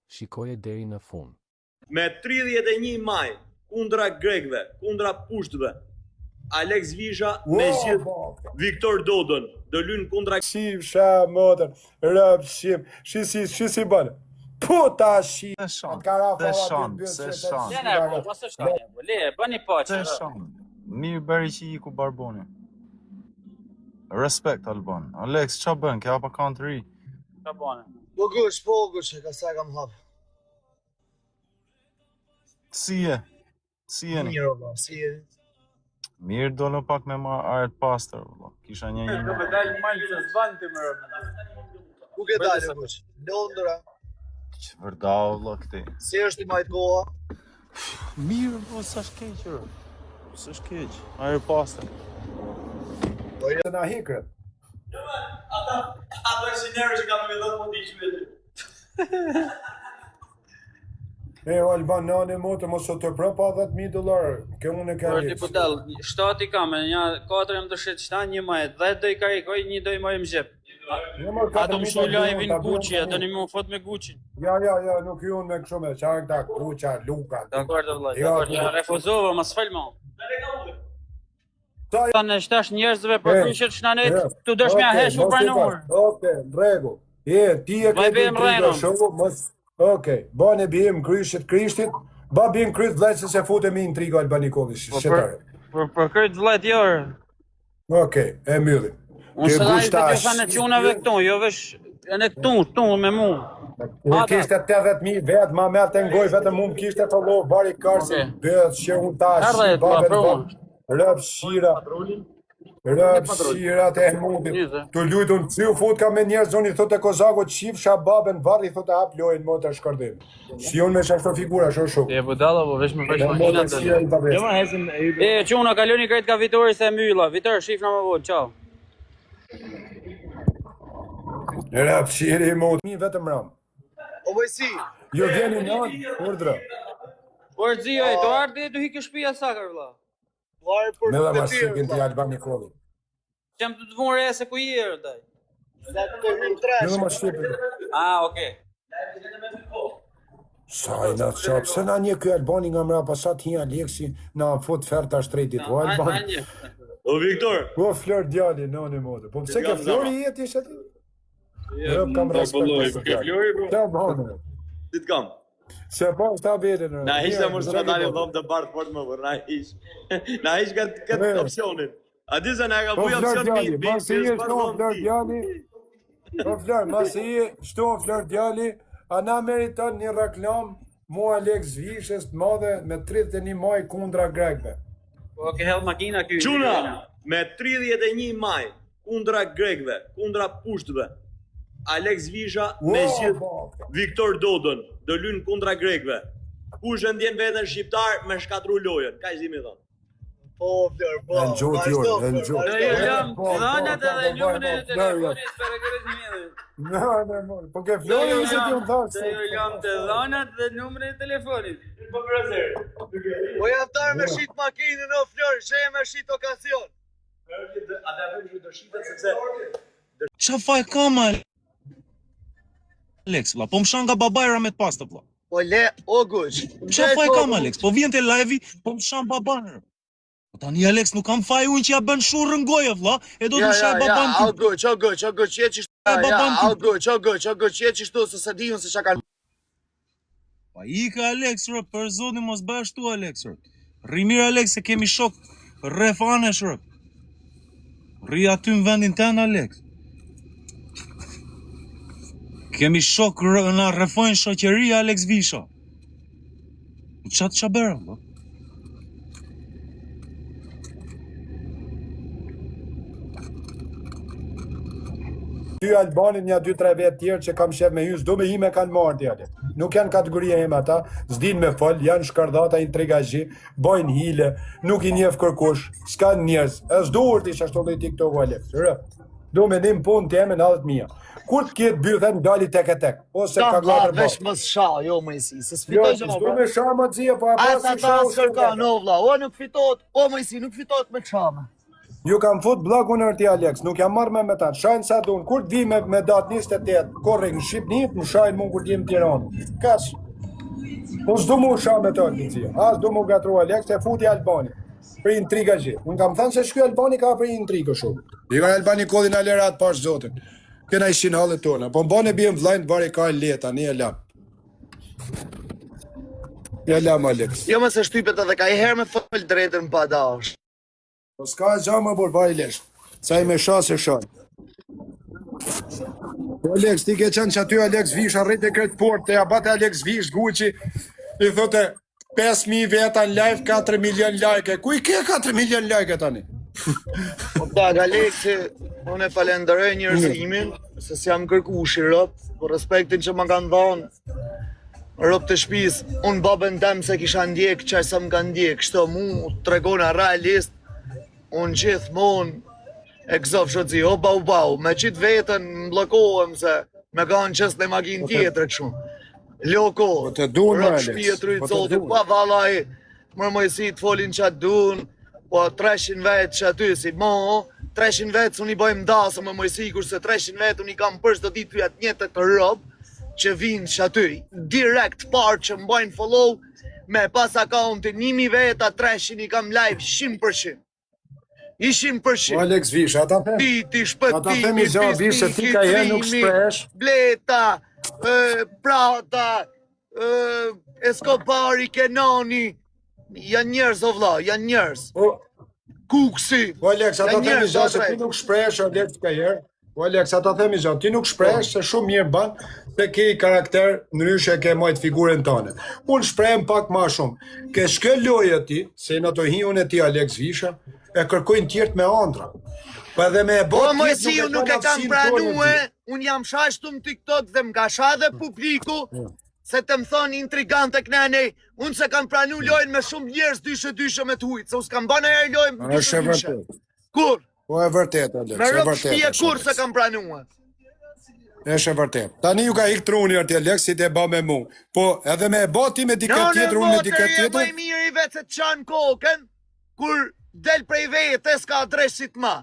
Shikoje deri në fund. Me 31 maj, kundra grekve, kundra pushtëve, Alex Visha me zgjidh Viktor Dodon, do lyn kundra Shifsha motër, rëpshim, shisi bënë. Puta shi. Se shon. Mos e shkoj. Le, bëni poçë. Se shon. Mirë bëri që i ku Barboni. Respekt Alban. Alex, qa bën? Ke hapa kanë të ri? Qa bën? Pogush, ka sa kam hap. Si je? Si jeni? Mirë, valla, si je? Mirë dole pak me ma aret pastër, valla. Kisha një Do me dalë malë se zvanti më rëmë. Ku ke dalë, kush? Londra. që vërdau, valla, këti. Si është i majtë koha? Mirë, po, sa shkeqër. Sa shkeq. Aret pastër. Po e na hikrët. Ata si njerëz që kanë me dhënë mundi qytetit. E Alban nane motë mos të prapa $10,000. Kjo unë e ka Por ti po dall, 7 i kam, një 4 jam të shet shtan, një më 10 do i karikoj, një do i moj më xhep. Ato më shu live-in Gucci, ato një më fot me Gucci. Ja, nuk ju unë me kështu me çarkta, kuqa, luka. Dakor, vëllai, dakor, ja refuzova, mos fal më. Ta në shtash njerëzve për kryqet shnanet, tu dosh mja heshu për numër. Okej, rregull. Ti e ke të shoku, mos. Okej, bane bim kryqet Krishtit, ba bim kryt vllajse se futemi në intriga Albaniković, shtetare. Për kryt vllajt jorë. Okej, e mbyllim. Unë së dajtë të kjo fanë qunave këtu, jo vesh e në këtu me mu. Unë kishte 80.000 vetë, ma merë të ngoj, vetëm unë kishte të lo, bari karsin, bëhet që unë tash, rëpshira të Helmundit, të lujtun, si u fut ka me njerë zoni, thote Kozako, qifsha babën varri, thote hap lojnë më të shkërdim. Si unë me shashto figura, shok. E budalla, po vesh me vesh makinat të. E, quna, kaloni krejt ka Vitori se mylla. Vitor, shif në më vodë, qau. Rëpshiri më mi vetëm ram. O bëjsi. Jo vjeni në urdra. Orëzi, do ardhe du hike shpia sakër, vla. Me dhe ma shikin të Albaniković. Qem të të vunë re se ku i e rëdaj. Sa të him trash. Me dhe ma shikin. Okej. Sa i në të qapë, se na një kjo Albani nga mra pasat hi Aleksi na fut ferta shtretit, o Albani. O Viktor. Po Flor djali, në modë. Po pse ke Flori jeti ishe ti? Rëp kam respekt. Ta bënë. Si të kam? Se po s'ta bete në. Na hish të mërë së në dalë dhëmë të bartë fort më vërë, na hish. Na hish këtë opcionin. A di se na ka buj opcion një Ma si i shto Flor djali. Po Flor, ma si i shto Flor djali, a na meriton një reklam mu Alex Vishës të madhe me 31 maj kundra grekve. Po ke hell makina ky. Quna, me 31 maj, kundra grekve, kundra pushtëve, Alex Visha me zgjidh Viktor Dodon, do lyn kundra grekve. Kush e ndjen veten shqiptar me shkatru lojën, kaq zimi thon. Po, Flor, po. El gjot jo, el gjot. Jo, jam dhënat edhe numrin e telefonit për regjistrimit. No, po ke Flori ishte ti unë thashë. Jo, jam të dhënat dhe numrin e telefonit. Po brazer. Po jam tarë me shit makinën o Flor, shë me shit okazion. Ata bëjmë do shitet sepse Qa faj kam Alex, vla, po më shan nga babajra me të pasta, vla. Po le, o gush. Qa faj kam Alex, po vjen të live-i, po më shan babajra. Po tani Alex nuk kam faj unë që ja bën shurë rëngoje, vla, e do të më shaj baban ty. O gush, jetë qishtu. O gush, jetë qishtu, se se di unë se qa kanë. Pa ika Alex, rë, për zoni mos bëj ashtu Alex, rë. Rri mirë Alex, se kemi shok rreth anesh, rë. Rri aty në vendin ten Alex. Kemi shok na rrefojnë shoqëria Alex Visha. Qa bërë, vë? Ty Albanit një 2-3 vetë tjerë që kam shef me hys, do me hime kanë marrë djale. Nuk janë kategoria ime ata, s'din me fol, janë shkardhata, intrigazhi, bojnë hile, nuk i njef kërkush, s'kan njerëz, e s'duhur t'i shashtu dhe i TikTok Alex, rë. Do me dim punë t'jeme në adhët mija. Kur t'kjetë bythen, dali tek e tek, ose ka glatër vesh mës shau, jo më isi, se s'fitoj gjë më s'du me shama t'zia, po e pas si shau shau. O nuk fitot, o më isi, nuk fitot me qama. Ju kam fut blokun e ti Alex, nuk jam marrë me ta. Shajnë sa dun, kur të vi me datë 28, korre në Shqipni, më shajnë mund kur t'jem Tiranë. Kas. Po s'du mu shah me ta t'licia. As du mu gatru Alex, e futi Albani. Për intriga gjithë. Unë kam thënë se shky Albani ka për intrigë shumë. I ka Albani kodin alerat pash zotin. Këna ishin hallet tona. Po mbane bjem vlajnë bari ka leta, një e lam. Ja lam Alex. Jo më se shtypet edhe ka i herë me fol drejtën pa dash. Po s'ka e gja më bërë bari lesh. Sa i me shah se shah. Po Alex, ti ke qenë që aty Alex Vish arrit e kretë port, te abate Alex Vish, Gucci, i thote 5.000 veta në live, 4 milion like. Ku i ke 4 milion like tani? Po ta, Alexi, unë e falenderoj njerëzimin, se s'jam kërku shirop, për respektin që më kanë dhonë, rop të shpis, unë babën tem se kisha ndjek, qaj sa më kanë ndjek, kështu mu të tregona realist, unë gjithmonë e këzof shëtëzi, o bau, me qitë vetën më blokohem se me kanë qës në magin tjetër këshu. Loko, të dunë, rop Alex, shpjetru i po të cotit, dunë. pa valaj, mërmojësi të folin që atë dunë, po 300 vetë që aty si mo, 300 vetë unë i bëjmë dasë mërmojësi, kurse 300 vetë unë i kam përsh do ditë pyat njëtë të robë, që vinë që aty, direkt parë që më bëjnë follow, me pas akauntin 1000 veta, 300 i kam live 100%. I 100%. Alex Vish, ata them. Piti, Ata themi shpëtimi, zha Vish se ti ka herë nuk shpresh. Bleta, Prata, Escobari, Kenani, janë njerëz o vlla, janë njerëz. Kuksi. Po Alex, ata janë themi njerëz, zha se drejt. ti nuk shpresh, Alex ka herë. Po Alex, ata themi zha, ti nuk shpresh se shumë mirë ban, se ke karakter ndryshe ke majt figurën tënde. Unë shprehem pak më shumë. Ke shkë lojë ti, se në to hiun e ti Alex Visha, e kërkojnë tjertë me andra. Po edhe me e Po bot më si unë nuk e kam pranue, unë jam shashtu në TikTok dhe m'ka sha dhe publiku, se të më thonë intrigant e knenej, unë se kam pranu lojnë me shumë njerës dyshe me t'hujtë, se u s'kam bane e lojnë me Është e dyshe. vërtet. Kur? Po e vërtet, Alex, Me e rëpë vërtet. shtije është, kur Alex. se kam pranue. Është e vërtet. Tani ju ka ik truni arti Alex si te ba me mu. Po edhe me e ba ti me Në dikat në tjetër, unë me votër dikat e tjetër. më i mirë i vetë se të qanë kokën, kur del prej vete s'ka adresit ma.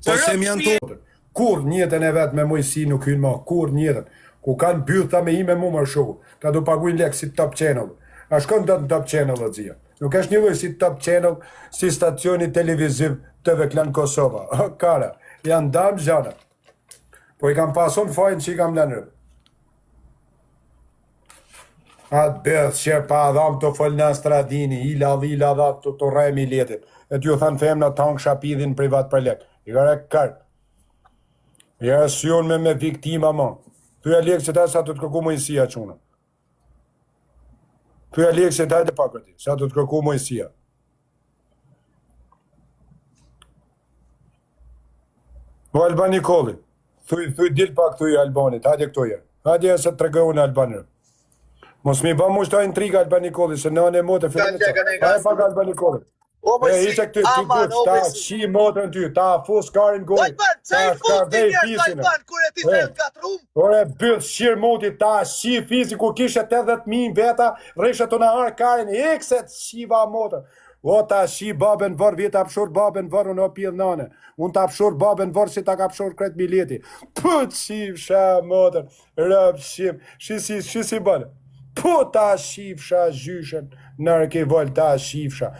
Po se më janë të... Kur njëtën e vetë me mojësi nuk hynë ma, kur njëtën. Ku kanë bytha me i me mu më shumë. Ta du paguin lek si top channel. A shkon do të top channel o dzia. Nuk është një lloj si top channel, si stacioni televiziv TV Klan Kosova. Kara, janë dam zhana. Po i kam pason fajnë që i kam lënë. Atë bëth që pa dham të fol në stradini, i ladhi të remi letit. E t'ju thanë femna tank shapidhin privat për lek. I ka rekar. Ja sion me viktima ma. Thuj Alex që ta sa të kërku mojësia quna. Thuj Alex që ta e të pakërti, sa të kërku mojësia. Po Albani Kolli. Thuj dil pak thuj Albanit, hajde këto je. Hajde se të tregëhu në Albanir. Mos mi ba mu shta intriga Albani Kolli, se në anë e motë e fillet sa. Hajde pak Albani Kolli. O më E ishte këty, ti kuç, ta shi motën ty, ta fus karin gojë, ta shkardej fisin. Kur e ti të në katrum? Ore, bëth shirë moti, ta shi fisin, kur kishe 80.000 veta, rrishe të në harë karin, ikset shiva motën. O, ta shi babën vërë, vjetë apshur babën vërë, unë o pjellë nane. Unë ta apshur babën vërë, si ta ka apshur kretë bileti. Pët shiv shë motën, rëp shim, shisi bënë. Po ta shifsha gjyshen, nërë ke vol ta shifsha.